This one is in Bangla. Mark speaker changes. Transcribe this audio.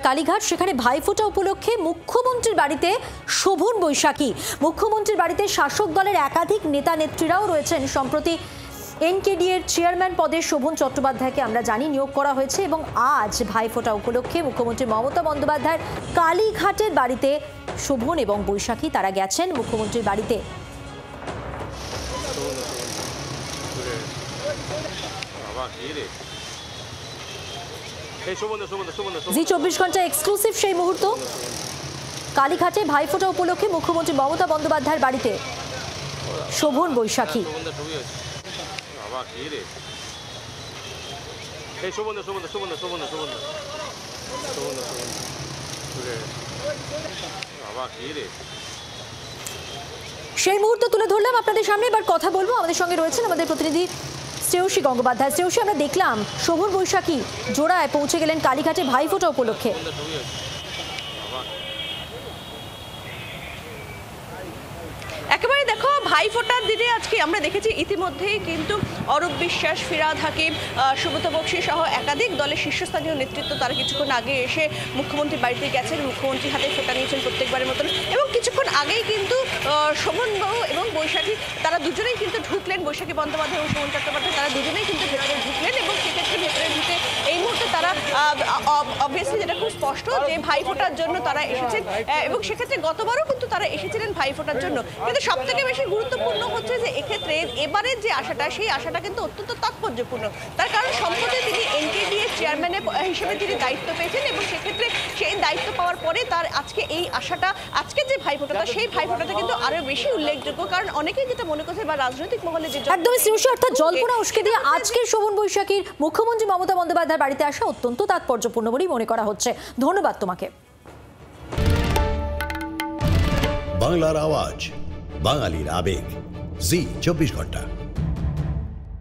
Speaker 1: কালীঘাট, সেখানে ভাইফোঁটা উপলক্ষে মুখ্যমন্ত্রীর বাড়িতে শোভন বৈশাখী। মুখ্যমন্ত্রীর বাড়িতে শাসক দলের একাধিক নেতা নেত্রীরাও রয়েছেন। সম্প্রতি এনকেডি এর চেয়ারম্যান পদে শোভন চট্টোপাধ্যায়কে আমরা জানি নিয়োগ করা হয়েছে এবং আজ ভাইফোঁটা উপলক্ষে মুখ্যমন্ত্রী মমতা বন্দ্যোপাধ্যায়ের কালীঘাটের বাড়িতে শোভন এবং বৈশাখী তারা গেছেন মুখ্যমন্ত্রীর বাড়িতে। জি 24 ঘন্টা এক্সক্লুসিভ সেই মুহূর্ত। কালীঘাটে ভাইফোঁটা উপলক্ষে মুখ্যমন্ত্রী মমতা বন্দ্যোপাধ্যায়ের বাড়িতে শোভন বৈশাখী। সেই মুহূর্ত তুলে ধরলাম আপনাদের সামনে। এবার কথা বলবো, আমাদের সঙ্গে রয়েছেন আমাদের প্রতিনিধি শ্রেয়সী গঙ্গোপাধ্যায়। শ্রেয়সী, আমরা দেখলাম শোভন বৈশাখী জোড়ায় পৌঁছে গেলেন কালীঘাটে ভাইফোঁটা উপলক্ষে।
Speaker 2: একেবারে দেখো, ভাইফোঁটার দিনে আজকে আমরা দেখেছি ইতিমধ্যেই কিন্তু অরূপ বিশ্বাস, ফিরহাদ হাকিম, সুব্রত বক্সী সহ একাধিক দলের শীর্ষস্থানীয় নেতৃত্ব তারা কিছুক্ষণ আগে এসে মুখ্যমন্ত্রীর বাড়িতে গেছেন, মুখ্যমন্ত্রীর হাতে ফোঁটা নিয়েছেন প্রত্যেকবারের মতন। এবং কিছুক্ষণ আগেই কিন্তু শোভনবাবু এবং বৈশাখী তারা দুজনেই কিন্তু ঢুকলেন, বৈশাখী বন্দ্যোপাধ্যায় এবং শোভন চট্টোপাধ্যায় তারা দুজনেই কিন্তু ভেতরে ঢুকলেন। এবং সেক্ষেত্রে ভেতরে ঢুকে এই মুহূর্তে তারা অবভিয়াসলি যেটা খুব স্পষ্ট যে ভাইফোঁটার জন্য তারা এসেছেন এবং সেক্ষেত্রে গতবারও কিন্তু তারা এসেছিলেন ভাইফোঁটার জন্য। কিন্তু সব থেকে বেশি গুরুত্বপূর্ণ হচ্ছে যে এক্ষেত্রে এবারের যে আশাটা, সেই আশাটা কিন্তু অত্যন্ত তাৎপর্যপূর্ণ। তার কারণ সম্প্রতি তিনি এনকেডি এর চেয়ারম্যান হিসেবে তিনি দায়িত্ব পেয়েছেন এবং সেক্ষেত্রে সেই দায়িত্ব পাওয়ার পরে তার আজকে এই আশাটা, আজকে যে ভাইফোঁটাটা, সেই ভাইফোঁটাটা কিন্তু আরো বেশি উল্লেখযোগ্য। কারণ অনেকেই যেটা মনে করছে বা রাজনৈতিক মহলে যে
Speaker 1: একদমই শ্রেয়সী, অর্থাৎ জল্পনা উস্কে দিয়ে আজকের শোভন বৈশাখীর মুখ্যমন্ত্রী মমতা বন্দ্যোপাধ্যায়ের বাড়িতে আসা অত্যন্ত তাৎপর্যপূর্ণ বলেই মনে করা হচ্ছে। ধন্যবাদ তোমাকে।
Speaker 3: বাংলার আওয়াজ, বাঙালির আবেগ, জি 24 ঘন্টা।